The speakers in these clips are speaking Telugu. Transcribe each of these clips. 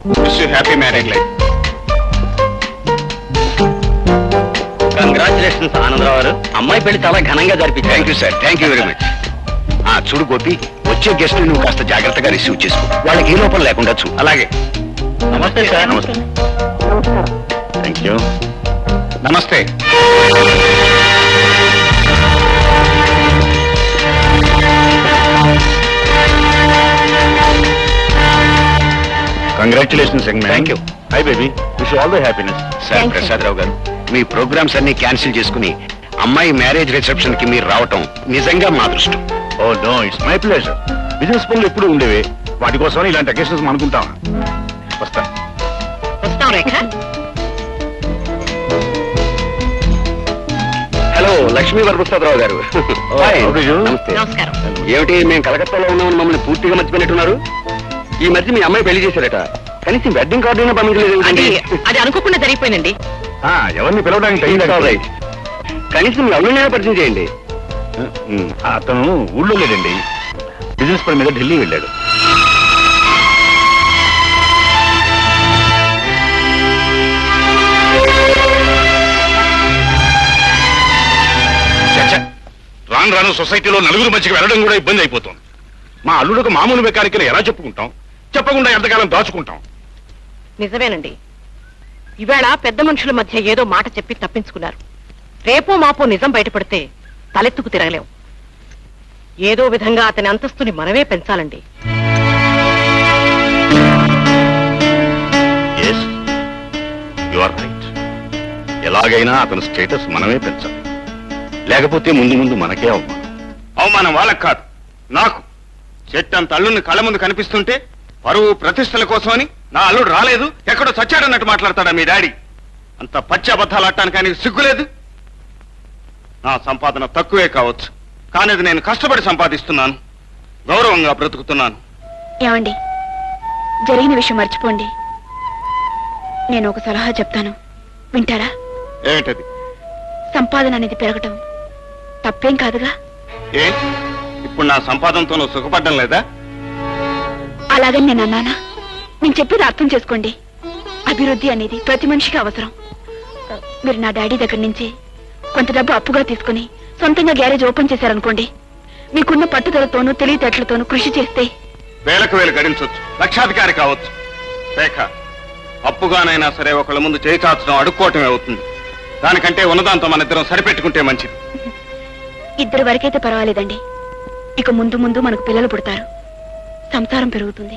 Happy marriage life. Congratulations Anandarao గారు. అమ్మాయి పెళ్లి చాలా ఘనంగా జరిపించారు. Thank you sir, thank you very much. చూడు గోపి, వచ్చే గెస్ట్ నువ్వు కాస్త జాగ్రత్తగా రిసీవ్ చేసుకో. వాళ్ళకి ఏ లోపం లేకుండా చూ. అలాగే. Namaste sir. Namaste. Thank you. Namaste. Congratulations young man. Thank you. Hi baby, wish all the happiness. Sir Prasadarao గారు, మీ ప్రోగ్రామ్స్ అన్ని క్యాన్సిల్ చేసుకుని అమ్మాయి మ్యారేజ్ రిసెప్షన్ కి మీరు రావటం నిజంగా మా అదృష్టం. Oh no, it's my pleasure. Business పనులు ఎప్పుడు ఉండేవి, వాటి కోసం ఇలాంటి అకేషన్స్ అనుకుంటాం. వస్తా. వస్తాం రేఖ. హలో, లక్ష్మీ వరప్రసాదరావు గారు. నమస్తే. నమస్కారం. ఏమిటి, మేము కలకత్తాలో ఉన్నామని మమ్మల్ని పూర్తిగా మర్చిపోయినట్టున్నారు? ఈ మధ్య మీ అమ్మాయి పెళ్లి చేశారట, కనీసం వెడ్డింగ్ కార్డు అయినా పంపించలేదు. అది అనుకోకుండా జరిగిపోయిందండి. ఎవరిని పిలవడానికి టైం. కనీసం మీ అల్లుడినైనా పరిచయం చేయండి. అతను ఊళ్ళో లేదండి, బిజినెస్ పని మీద ఢిల్లీ వెళ్ళాడు. రాను రాను సొసైటీలో నలుగురు మధ్యకి వెళ్ళడం కూడా ఇబ్బంది అయిపోతుంది. మా అల్లుడికి మామూలు మెకానికల్ ఎలా చెప్పుకుంటాం, చెప్పకుండా ఎంతకాలం దాచుకుంటాం. నిజమేనండి, ఇవాళ పెద్ద మనుషుల మధ్య ఏదో మాట చెప్పి తప్పించుకున్నారు. రేపో మాపో నిజం బయటపడితే తలెత్తుకు తిరగలేం. ఏదో విధంగా అతని అంతస్తుని మనమే పెంచాలండి. ఎలాగైనా అతని స్టేటస్ మనమే పెంచాలి, లేకపోతే ముందు ముందు మనకే అవమానం. అవమానం వాళ్ళకి కాదు, నాకు. చెట్టంత అల్లుడిని కళ్ళ ముందు కనిపిస్తుంటే పరువు ప్రతిష్టల కోసమని నా అల్లుడు రాలేదు, ఎక్కడో చచ్చాడన్నట్టు మాట్లాడతాడా మీ డాడీ? అంత పచ్చి అబద్ధాలు ఆడటానికి ఆయనకు సిగ్గులేదు. నా సంపాదన తక్కువే కావచ్చు, కానీ అది నేను కష్టపడి సంపాదిస్తున్నాను, గౌరవంగా బ్రతుకుతున్నాను. ఏమండి, జరిగిన విషయం మర్చిపోండి. నేను ఒక సలహా చెప్తాను, వింటారా? ఏమిటది? సంపాదన అనేది పెరగటం తప్పేం కాదుగా. ఏ, ఇప్పుడు నా సంపాదనతో నువ్వు సుఖపడ్డం లేదా? అలాగని నేను అన్నానా? నేను చెప్పేది అర్థం చేసుకోండి. అభివృద్ధి అనేది ప్రతి మనిషికి అవసరం. మీరు నా డాడీ దగ్గర నుంచి కొంత డబ్బు అప్పుగా తీసుకుని సొంతంగా గ్యారేజ్ ఓపెన్ చేశారనుకోండి, మీకున్న పట్టుదలతోనూ తెలివితేటలతోనూ కృషి చేస్తే వేలకు వేలు గడించవచ్చు, లక్షాధికారి కావచ్చు. రేఖ, అప్పుగానైనా సరే ఒకళ్ళ ముందు చేయి చాచడం అడుక్కోవటమే అవుతుంది. దానికంటే ఉన్నదాంతో మన ఇద్దరం సరిపెట్టుకుంటే మంచిది. ఇద్దరు వరకైతే పర్వాలేదండి, ఇక ముందు ముందు మనకు పిల్లలు పుడతారు, సంసారం పెరుగుతుంది.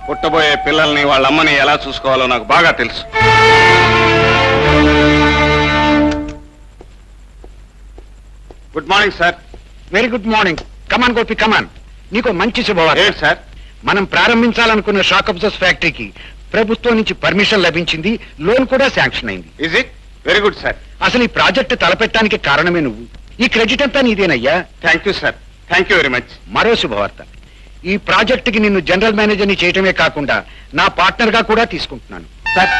పుట్టబోయే పిల్లల్ని వాళ్ళ అమ్మని ఎలా చూసుకోవాలో నాకు బాగా తెలుసు. Good morning sir. Very good morning. Come on Gopi, come on. నీకు మంచి శుభవార్త. ఏంటి సార్? మనం ప్రారంభించాలనుకున్న షాక్ అబ్జర్స్ ఫ్యాక్టరీకి ప్రభుత్వం నుంచి పర్మిషన్ లభించింది, లోన్ కూడా శాంక్షన్ అయింది. Is it? Very good sir. అసలు ఈ ప్రాజెక్టు తలపెట్టడానికి కారణమే నువ్వు. ఈ క్రెడిట్ అంతా నీదేనయ్యా. Thank you sir, thank you very much. మరో శుభవార్త, ఈ ప్రాజెక్టుకి నిన్ను జనరల్ మేనేజర్ని చేయటమే కాకుండా నా పార్ట్నర్ గా కూడా తీసుకుంటున్నాను. సార్,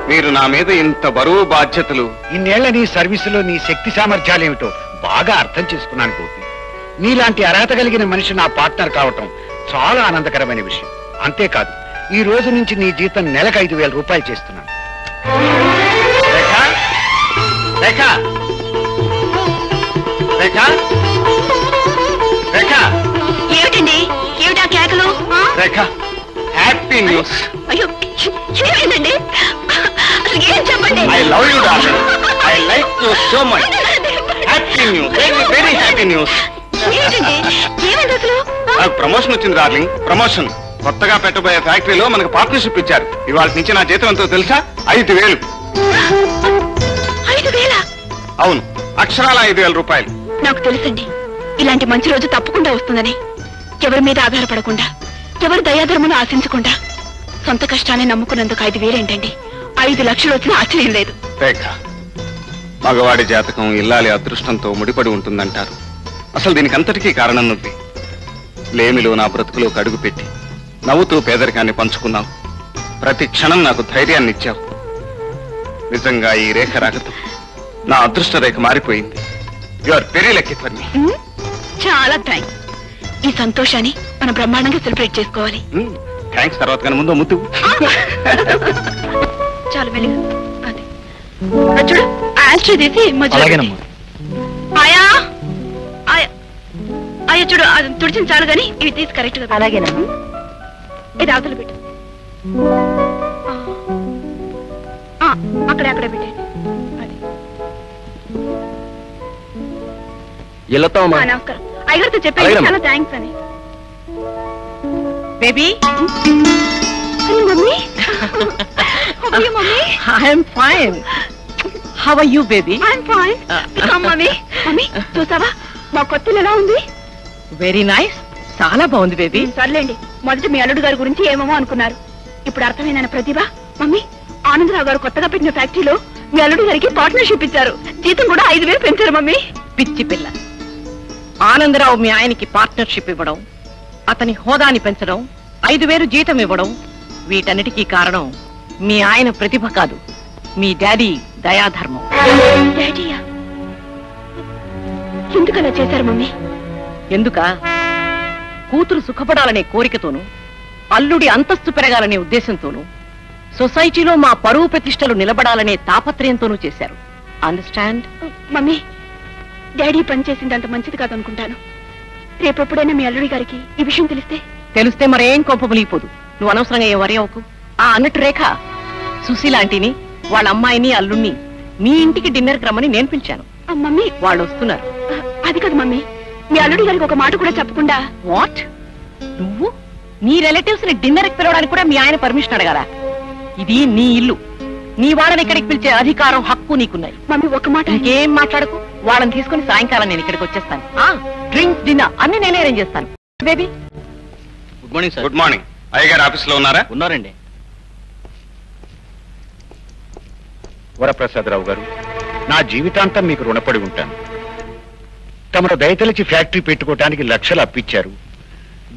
మీరు నా మీద ఇంత బరువు బాధ్యతలు. ఇన్నేళ్ల నీ సర్వీసులో నీ శక్తి సామర్థ్యాలేమిటో బాగా అర్థం చేసుకున్నాను గోపి. నీలాంటి అర్హత కలిగిన మనిషి నా పార్ట్నర్ కావటం చాలా ఆనందకరమైన విషయం. అంతేకాదు, ఈ రోజు నుంచి నీ జీతం నెలకు 5,000 రూపాయలు చేస్తున్నాను. రేఖ, రేఖ, రేఖ, రేఖ. ఏమిటండి, ఏమిటా కేకలు? రేఖ, హ్యాపీ న్యూస్. అయ్యో, ఏమైందండి? ఏం చెప్పండి. I love you darling. I like you so much. Happy news, very very happy news. ఏమైంది అసలు? నాకు ప్రమోషన్ వచ్చింది డార్లింగ్, ప్రమోషన్. కొత్తగా పెట్టబోయే ఫ్యాక్టరీలో మనకు పార్ట్నర్షిప్ ఇచ్చారు. ఇవాళ నుంచి నా జీతం ఎంతో తెలుసా? 5,000. 5,000? అవును, అక్షరాల 5,000 రూపాయలు. నాకు తెలుసండి, ఇలాంటి మంచి రోజు తప్పకుండా వస్తుందని. ఎవరి మీద ఆధారపడకుండా, ఎవరి దయాధర్మను ఆశించకుండా, సొంత కష్టాన్ని నమ్ముకున్నందుకు 5,000 ఏంటండి? 5 లక్షలు వచ్చినా ఆశ్చర్యం లేదు. రేఖ, మగవాడి జాతకం ఇల్లాలి అదృష్టంతో ముడిపడి ఉంటుందంటారు. అసలు దీనికి అంతటికీ కారణం నువ్వే. లేమిలో నా బ్రతుకులో అడుగు పెట్టి నవ్వుతూ పేదరికాన్ని పంచుకున్నావు. ప్రతి క్షణం నాకు ధైర్యాన్ని ఇచ్చావు. నిజంగా ఈ రేఖ రాకతో నా అదృష్ట రేఖ మారిపోయింది. You are very lucky for me. చాలా థ్యాంక్స్. ఈ సంతోషాన్ని మనం బ్రహ్మాండంగా సెలబ్రేట్ చేసుకోవాలి. థ్యాంక్స్ తర్వాత కానీ ముందు ముద్దు. చాలు మెల్లిగా. అది చూడు ఆస్ట్రీ తీసి అలాగేనమ్మా. ఆయా అయ్యా చూడు అది తుడిచిన చాలు కానీ ఇవి తీసి కరెక్ట్ గా. అలాగేనమ్మా. ఇది అవతల పెట్టు. అక్కడే అక్కడే పెట్టేది. అది నమస్కారం అయ్యగారితో చెప్పేది. చాలా థ్యాంక్స్ అని. Baby mummy mummy I'm fine. How are you baby? I'm fine. Mummy mummy చూసావా మా కొత్తలు ఎలా ఉంది? Very nice. చాలా బాగుంది బేబీ. సర్లేండి మొదట మీ అల్లుడు గారి గురించి ఏమేమో అనుకున్నారు. ఇప్పుడు అర్థమైందన్న ప్రతిభ. మమ్మీ ఆనందరావు గారు కొత్తగా పెట్టిన ఫ్యాక్టరీలో మీ అల్లుడు గారికి పార్ట్నర్షిప్ ఇచ్చారు. జీతం కూడా 5,000 పెంచారు. మమ్మీ పిచ్చి పిల్ల. ఆనందరావు మీ ఆయనకి పార్ట్నర్షిప్ ఇవ్వడం, అతని హోదాని పెంచడం, 5,000 జీతం ఇవ్వడం, వీటన్నిటికీ కారణం మీ ఆయన ప్రతిభ కాదు, మీ డాడీ దయాధర్మం. డాడీయా? ఎందుకు అలా చేశారు మమ్మీ? ఎందుక? కూతురు సుఖపడాలనే కోరికతోనూ, అల్లుడి అంతస్తు పెరగాలనే ఉద్దేశంతోనూ, సొసైటీలో మా పరువు ప్రతిష్టలు నిలబడాలనే తాపత్రయంతోనూ చేశారు. అండర్స్టాండ్? మమ్మీ డాడీ పని చేసింది అంత మంచిది కాదనుకుంటాను. రేపెప్పుడైనా మీ అల్లుడి గారికి ఈ విషయం తెలిస్తే మరేం కోపం మునిగిపోదు. నువ్వు అనవసరంగా ఏం వరి అవ్వకు. అన్నట్టు రేఖ, సుశీలాంటిని వాళ్ళ అమ్మాయిని అల్లుణ్ణి మీ ఇంటికి డిన్నర్కి రమ్మని నేను పిలిచాను. మమ్మీ వాళ్ళు వస్తున్నారు. అది కాదు మమ్మీ, మీ అల్లుడి గారికి ఒక మాట కూడా చెప్పకుండా. వాట్? నువ్వు నీ రిలేటివ్స్ ని డిన్నర్కి పిలవడానికి కూడా మీ ఆయన పర్మిషన్ అడగాలా? ఇది నీ ఇల్లు. నీ వాళ్ళని ఇక్కడికి పిలిచే అధికారం, హక్కు నీకున్నాయి. మమ్మీ ఒక మాట. ఇంకేం మాట్లాడకు. వాళ్ళని తీసుకుని సాయంకాలం నేను ఇక్కడికి వచ్చేస్తాను. డ్రింక్స్, డిన్నర్ అన్ని నేనే అరేంజ్ చేస్తాను. Baby good morning sir. Good morning. అయ్యగారు ఆఫీస్ లో ఉన్నారా? ఉన్నారండి. వరప్రసాదరావు గారు, నా జీవితాంతం మీకు రుణపడి ఉంటాను. తమరు దయతలిచి ఫ్యాక్టరీ పెట్టుకోవటానికి లక్షలు అప్పించారు.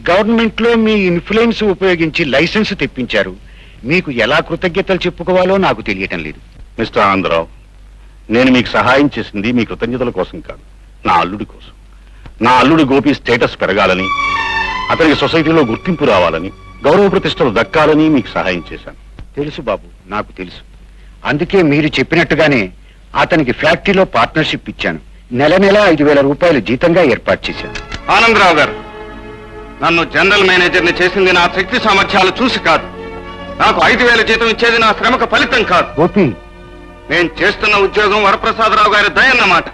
గవర్నమెంట్ లో మీ ఇన్ఫ్లుయెన్స్ ఉపయోగించి లైసెన్స్ తెప్పించారు. మీకు ఎలా కృతజ్ఞతలు చెప్పుకోవాలో నాకు తెలియటం లేదు. మిస్టర్ ఆనందరావు, నేను మీకు సహాయం చేసింది మీ కృతజ్ఞతల కోసం కాదు, నా అల్లుడి కోసం. నా అల్లుడి గోపి స్టేటస్ పెరగాలని, అతనికి సొసైటీలో గుర్తింపు రావాలని, గౌరవ ప్రతిష్టలు దక్కాలని మీకు సహాయం చేశాను. తెలుసు బాబు, నాకు తెలుసు. అందుకే మీరు చెప్పినట్టుగానే అతనికి ఫ్యాక్టరీలో పార్ట్నర్షిప్ ఇచ్చాను. నెల 5,000 రూపాయలు జీతంగా ఏర్పాటు చేశాను. ఆనందరావు గారు, నన్ను జనరల్ మేనేజర్ని చేసింది నా శక్తి సామర్థ్యాలు చూసి కాదు. నాకు 5,000 జీతం ఇచ్చేది నా శ్రమకు ఫలితం కాదు. గోపి, నేను చేస్తున్న ఉద్యోగం వరప్రసాదరావు గారి దయ అన్నమాట.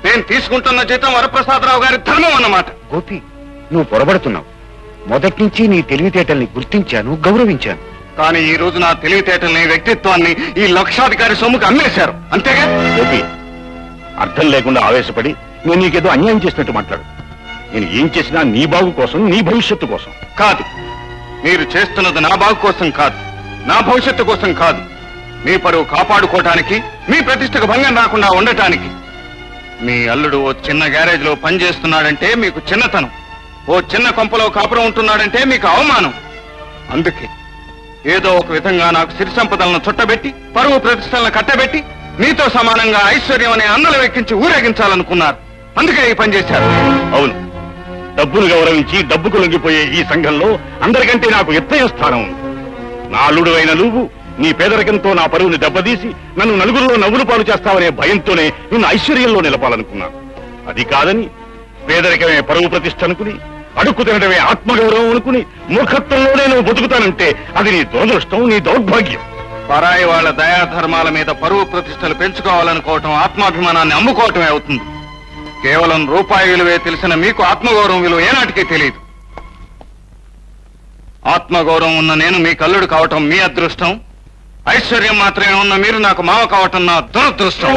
నేను తీసుకుంటున్న జీతం వరప్రసాదరావు గారి ధర్మం అన్నమాట. గోపి, నువ్వు పొరబడుతున్నావు. మొదటి నుంచి నీ తెలివితేటల్ని గుర్తించాను, గౌరవించాను. కానీ ఈ రోజు నా తెలివితేటల్ని, వ్యక్తిత్వాన్ని ఈ లక్షాధికారి సొమ్ముకు అమ్మేశారు. అంతేగా? గోపి, అర్థం లేకుండా ఆవేశపడి నేను నీకేదో అన్యాయం చేసినట్టు మాట్లాడు. నేను ఏం చేసినా నీ బాగు కోసం, నీ భవిష్యత్తు కోసం కాదు. మీరు చేస్తున్నది నా బాగు కోసం కాదు, నా భవిష్యత్తు కోసం కాదు. మీ పరువు కాపాడుకోవటానికి, మీ ప్రతిష్టకు భంగం రాకుండా ఉండటానికి. మీ అల్లుడు ఓ చిన్న గ్యారేజ్ లో పనిచేస్తున్నాడంటే మీకు చిన్నతనం, ఓ చిన్న కొంపలో కాపురం ఉంటున్నాడంటే మీకు అవమానం. అందుకే ఏదో ఒక విధంగా నాకు సిరి సంపదలను చుట్టబెట్టి, పరువు ప్రతిష్టలను కట్టబెట్టి, మీతో సమానంగా ఐశ్వర్యం అనే అన్నలు వెక్కించి ఊరేగించాలనుకున్నారు. అందుకే ఈ పని చేశారు. అవును, డబ్బును గౌరవించి డబ్బుకు లొంగిపోయే ఈ సంఘంలో అందరికంటే నాకు ఎత్తైన స్థానం ఉంది. నా అల్లుడు అయిన నువ్వు నీ పేదరికంతో నా పరువుని దెబ్బతీసి నన్ను నలుగురిలో నవ్వులు పాలు చేస్తావనే భయంతోనే నిన్ను ఐశ్వర్యంలో నిలపాలనుకున్నాను. అది కాదని పేదరికమే పరువు ప్రతిష్ఠ అనుకుని, అడుక్కు తినడమే ఆత్మగౌరవం అనుకుని మూర్ఖత్వంలోనే నువ్వు బతుకుతానంటే అది నీ దురదృష్టం, నీ దౌర్భాగ్యం. పరాయి వాళ్ల దయాధర్మాల మీద పరువు ప్రతిష్టలు పెంచుకోవాలనుకోవటం ఆత్మాభిమానాన్ని అమ్ముకోవటమే అవుతుంది. కేవలం రూపాయి విలువే తెలిసిన మీకు ఆత్మగౌరవం విలువ ఏనాటికే తెలియదు. ఆత్మగౌరవం ఉన్న నేను మీ కల్లుడు కావటం మీ అదృష్టం. ఐశ్వర్యం మాత్రమే ఉన్న మీరు నాకు మావ కావటం నా దురదృష్టం.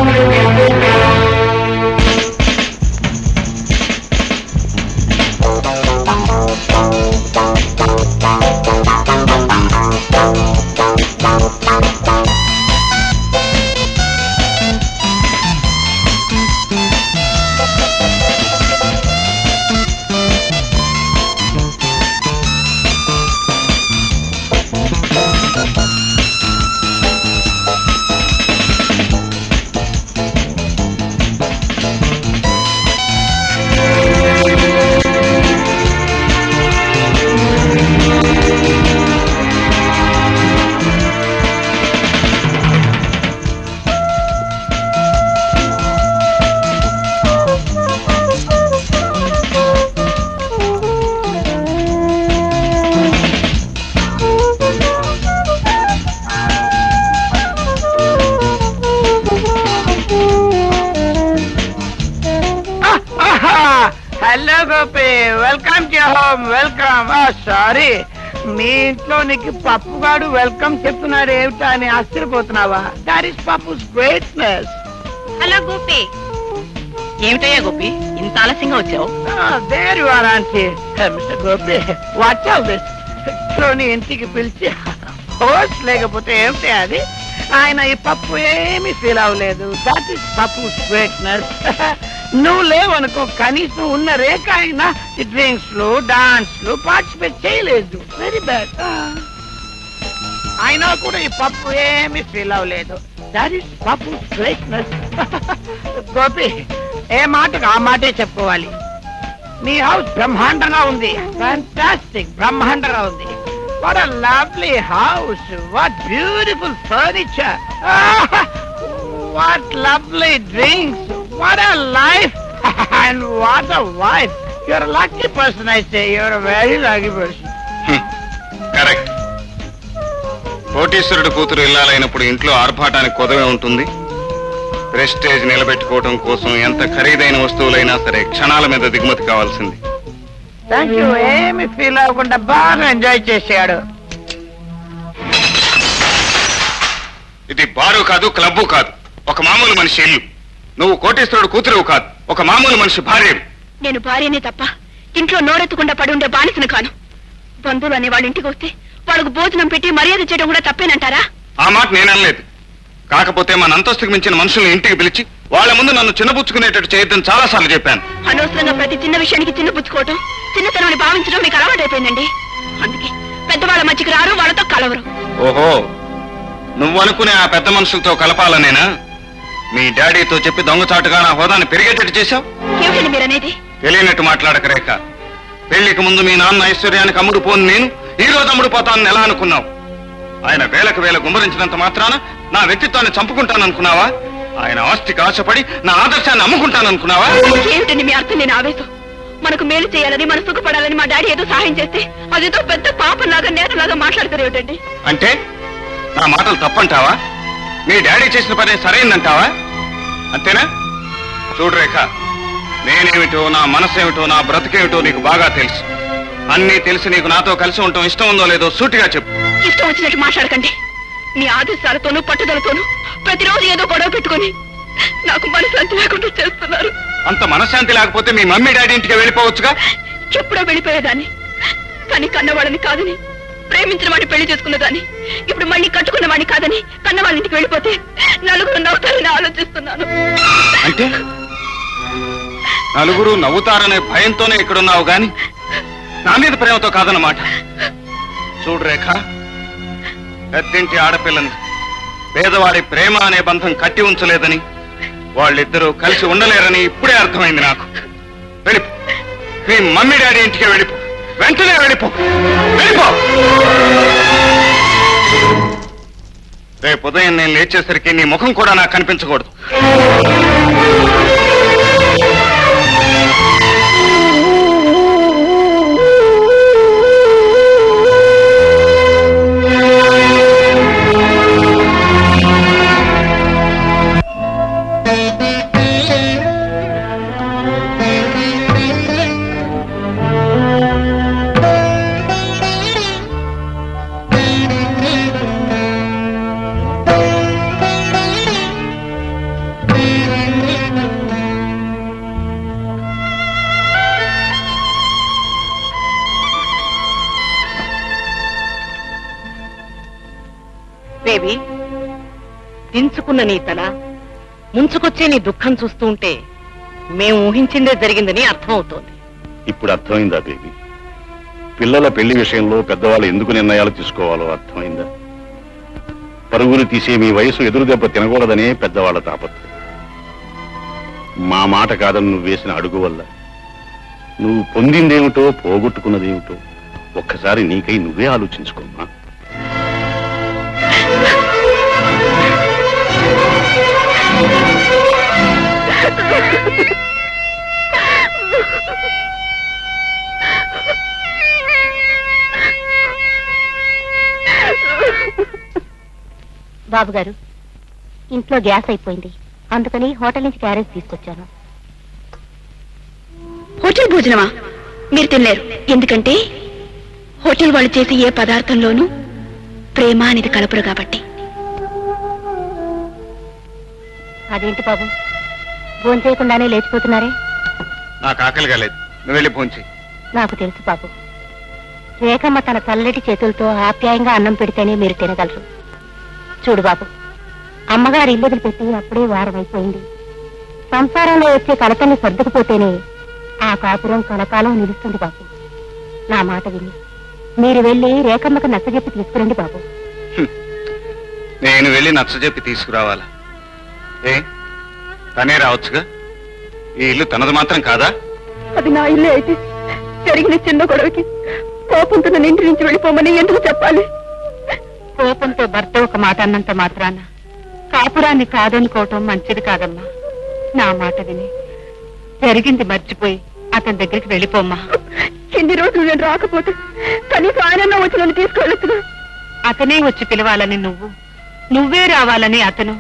Gopi, welcome to home. Welcome. Sorry, మీ ఇంట్లో నీకు పప్పుగాడు వెల్కమ్ చెప్తున్నాడు ఏమిటా అని ఆశ్చర్యపోతున్నావా? That is Pappu's greatness. Hello Gopi. ఏమిటయ్యా గోపి, ఇంత ఆలస్యంగా వచ్చావు? There you are aunty. Mr Gopi, what all this? నీ ఇంటికి పిలిచి హోస్ట్ లేకపోతే ఏమిటి అది? ఆయన ఈ పప్పు ఏమీ ఫీల్ అవ్వలేదు. That is Pappu's greatness. నువ్వు లేవనుకో, కనీసం ఉన్న రేఖ అయినా ఈ డ్రింక్స్ లో డాన్స్ లో పార్టిసిపేట్ చేయలేదు. Very bad. అయినా కూడా ఈ పప్పు ఏమీ ఫీల్ అవ్వలేదు. That is Pappu's greatness. Gopi, ఏ మాటకు ఆ మాటే చెప్పుకోవాలి. మీ హౌస్ బ్రహ్మాండంగా ఉంది. ఫ్యాంటాస్టిక్, బ్రహ్మాండంగా ఉంది. What a lovely house. What beautiful furniture. What lovely drinks. What a life. And what a wife. You're a lucky person, I say. You're a very lucky person. Correct. కోటీశ్వరుడు కూతురు ఇల్లాలైనప్పుడు ఇంట్లో ఆర్భాటానికి కొదవే ఉంటుంది. ప్రెస్టేజ్ నిలబెట్టుకోవడం కోసం ఎంత ఖరీదైన వస్తువులైనా సరే క్షణాల మీద దిగుమతి కావాల్సింది. Thank you. ఏమి ఫీల్ అవ్వకుండా బాగా ఎంజాయ్ చేశాడు. ఇది బారు కాదు, క్లబ్బు కాదు, ఒక మామూలు మనిషి ఇల్లు. నువ్వు కోటీశ్వరుడు కూతురువు కాదు, ఒక మామూలు మనిషి భార్య. నేను భార్యనే తప్ప ఇంట్లో నోరెత్తకుండా పడి ఉండే బానిసను కాను. బంధువులు అనే వాళ్ళ ఇంటికి వస్తే వాళ్ళకు భోజనం పెట్టి మర్యాద చేయడం కూడా తప్పేనంటారా? ఆ మాట నేననలేదు. కాకపోతే మన అంతస్తుకు మించిన మనుషుల్ని ఇంటికి పిలిచి వాళ్ళ ముందు నన్ను చిన్నపుచ్చుకునేటట్టు చేయొద్దని చాలా సార్లు చెప్పాను. అనవసరంగా ప్రతి చిన్న విషయానికి చిన్నపుచ్చుకోవటం, చిన్నతనాన్ని భావించడం మీకు అలవాటైపోయిందండి. అందుకే పెద్దవాళ్ళ మధ్యకి రారు, వాళ్ళతో కలవరు. ఓహో, నువ్వు అనుకునే ఆ పెద్ద మనుషులతో కలపాలనేనా? మీ డాడీతో చెప్పి దొంగచాటుగా నా హోదాన్ని పెరిగేటట్టు చేశావు. ఏమిటండి మీరనేది? తెలియనట్టు మాట్లాడక రేఖ. పెళ్లికి ముందు మీ నాన్న ఐశ్వర్యానికి అమ్ముడు పోను నేను ఈ రోజు అమ్ముడు పోతానని ఎలా అనుకున్నావు? ఆయన వేలకు వేల గుమ్మరించినంత మాత్రాన నా వ్యక్తిత్వాన్ని చంపుకుంటాననుకున్నావా? ఆయన ఆస్తికి ఆశపడి నా ఆదర్శాన్ని అమ్ముకుంటాననుకున్నావా? ఏమిటండి మీ అర్థం? నేను ఆవేశం. మనకు మేలు చేయాలని, మన సుఖపడాలని మా డాడీ ఏదో సహాయం చేస్తే అదేదో పెద్ద పాపంలాగా నేరలాగా మాట్లాడతారు ఏమిటండి? అంటే నా మాటలు తప్పంటావా? మీ డాడీ చేసిన పని సరైందంటావా? అంతేనా? చూడు రేఖ, నేనేమిటో, నా మనసేమిటో, నా బ్రతికేమిటో నీకు బాగా తెలుసు. అన్నీ తెలిసి నీకు నాతో కలిసి ఉండటం ఇష్టం ఉందో లేదో సూటిగా చెప్పు. ఇష్టం వచ్చినట్టు మాట్లాడకండి. మీ ఆదేశాలతోనూ పట్టుదలతోనూ ప్రతిరోజు ఏదో గొడవ పెట్టుకుని నాకు మనశాంతి లేకుండా చేస్తున్నారు. అంత మనశ్శాంతి లేకపోతే మీ మమ్మీ డాడీ ఇంటికి వెళ్ళిపోవచ్చుగా. ఎప్పుడో వెళ్ళిపోయేదాన్ని, కానీ కన్నవాళ్ళని కాదని, ప్రేమించిన వాడిని పెళ్లి చేసుకున్నదాన్ని ఇప్పుడు మళ్ళీ కట్టుకున్న వాడిని కాదని కన్న వాళ్ళ ఇంటికి వెళ్ళిపోతే నలుగురు నవ్వుతారని ఆలోచిస్తున్నాను. అంటే నలుగురు నవ్వుతారనే భయంతోనే ఇక్కడున్నావు గాని నా మీద ప్రేమతో కాదన్నమాట. చూడు రేఖ, పెద్దింటి ఆడపిల్లని పేదవాడి ప్రేమ అనే బంధం కట్టి ఉంచలేదని, వాళ్ళిద్దరూ కలిసి ఉండలేరని ఇప్పుడే అర్థమైంది నాకు. వెళ్ళిపో, మీ మమ్మీ డాడీ ఇంటికి వెళ్ళిపో, వెంటనే వెళ్ళిపో, వెళ్ళిపో. రేపు ఉదయం నేను లేచేసరికి నీ ముఖం కూడా నాకు కనిపించకూడదు. బేబీ, దించుకున్న నీ తల, ముంచుకొచ్చే నీ దుఃఖం చూస్తూ ఉంటే మేము ఊహించిందే జరిగిందని అర్థం అవుతోంది. ఇప్పుడు అర్థమైందా బేబీ? పిల్లల పెళ్లి విషయంలో పెద్దవాళ్ళు ఎందుకు నిర్ణయాలు తీసుకోవాలో అర్థమైందా? పరుగులు తీసే మీ వయసు ఎదురు దెబ్బ తినకూడదనే పెద్దవాళ్ళ తాపత్రయం. మా మాట కాదని నువ్వు వేసిన అడుగు వల్ల నువ్వు పొందిందేమిటో పోగొట్టుకున్నదేమిటో ఒక్కసారి నీకై నువ్వే ఆలోచించుకోమ్మా. బాబు గారు, ఇంట్లో గ్యాస్ అయిపోయింది, అందుకని హోటల్ నుంచి క్యారేజ్ తీసుకొచ్చాను. హోటల్ భోజనమా? మీరు తినలేరు. ఎందుకంటే హోటల్ వాళ్ళు చేసే ఏ పదార్థంలోనూ ప్రేమ అనేది కలపరు కాబట్టి. అదేంటి బాబు, భోజనం చేయకుండానే లేచిపోతున్నారే? నాకు ఆకలి కాలేదు, నువ్వు వెళ్ళి భోంచి. నాకు తెలుసు బాబు, రేఖమ్మ తన చల్లటి చేతులతో ఆప్యాయంగా అన్నం పెడితేనే మీరు తినగలరు. చూడు బాబు, అమ్మగారు ఇల్లు పెట్టి అప్పుడే వారం అయిపోయింది. సంసారంలో వచ్చే కలతల్ని సర్దుకుపోతేనే ఆ కాపురం కలకాలం నిలుస్తుంది బాబు. నా మాట విని మీరు వెళ్ళి రేఖమ్మకు నచ్చజెప్పి తీసుకురండి బాబు. నేను వెళ్ళి నచ్చజెప్పి తీసుకురావాలా? ఏ తనే రావచ్చుగా, ఈ ఇల్లు తనది మాత్రం కాదా? అది నా ఇల్లే అయితే జరిగిన చిన్న గొడవకి కోపంతో నన్ను ఇంటి నుంచి వెళ్ళిపోమని ఎందుకు చెప్పాలి? కోపంతో భర్త ఒక మాట అన్నంత మాత్రాన కాపురాన్ని కాదనుకోవటం మంచిది కాదమ్మా. నా మాట విని జరిగింది మర్చిపోయి అతని దగ్గరికి వెళ్ళిపోమ్మా. ఎన్ని రోజులు నేను రాకపోతే కనీసం ఆయన వచ్చి నన్ను తీసుకెళ్ళొచ్చుగా. అతనే వచ్చి పిలవాలని నువ్వే రావాలని అతను,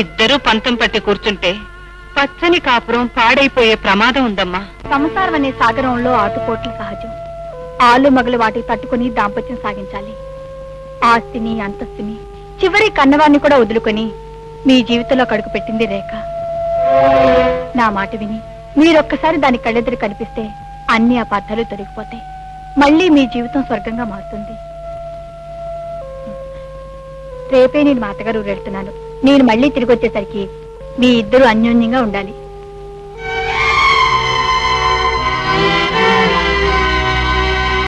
ఇద్దరూ పంతం పట్టి కూర్చుంటే పచ్చని కాపురం పాడైపోయే ప్రమాదం ఉందమ్మా. సంసారం అనే సాగరంలో ఆటుపోట్లు సహజం. ఆలు మగలు వాటికి తట్టుకుని దాంపత్యం సాగించాలి. ఆస్తిని అంతస్తుని చివరి కన్నవాడిని కూడా వదులుకొని మీ జీవితంలో కడుగు పెట్టింది రేఖ. నా మాట విని మీరొక్కసారి దాని కళ్ళెదురు కనిపిస్తే అన్ని అపార్థాలు తొలగిపోతాయి. మళ్ళీ మీ జీవితం స్వర్గంగా మారుతుంది. రేపే నేను మా అత్తగారు వెళ్తున్నాను. నేను మళ్ళీ తిరిగి వచ్చేసరికి మీ ఇద్దరు అన్యోన్యంగా ఉండాలి.